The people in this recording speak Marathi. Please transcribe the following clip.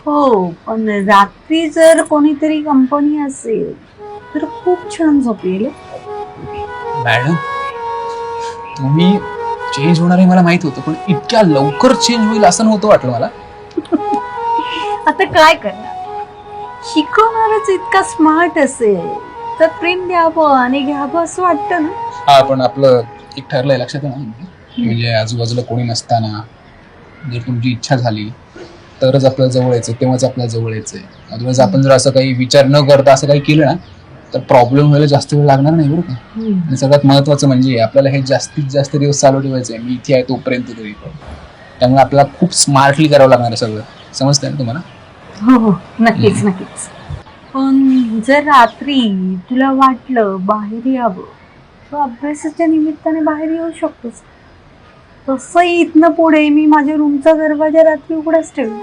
हो, पण रात्री जर कोणीतरी कंपनी असेल तर खूप छान झोप येईल. मॅडम, तुम्ही चेंज होणार आहे मला माहित होतं, पण इतक्या लवकर चेंज होईल असं नव्हतं वाटलं मला. आता काय करणार, शिकवणारच इतका स्मार्ट असेल तर प्रेम द्यावं आणि घ्यावं असं वाटतं ना. हा, पण आपलं एक ठरलंय लक्षात आहे ना, म्हणजे आजूबाजूला कोणी नसताना जर तुमची इच्छा झाली तरच आपल्या जवळ यायचं, तेव्हाच आपल्या जवळ यायचंय. अदरवाईज आपण जर असं काही विचार न करता असं काही केलं ना तर प्रॉब्लेम व्हायला जास्त वेळ लागणार नाही बरं का. आणि सगळ्यात महत्वाचं म्हणजे आपल्याला हे जास्तीत जास्त दिवस चालू ठेवायचंय, मी इथे आहे तोपर्यंत तरी. त्यामुळे आपल्याला खूप स्मार्टली करावं लागणार आहे सगळं. समजतंय ना तुम्हाला? हो हो, नक्कीच नक्कीच. पण जर रात्री तुला वाटलं बाहेर यावं तर अभ्यासाच्या निमित्ताने बाहेर येऊ शकतोस. तसंही इथनं पुढे मी माझ्या रूमचा दरवाजा रात्री उघडाच ठेवेन.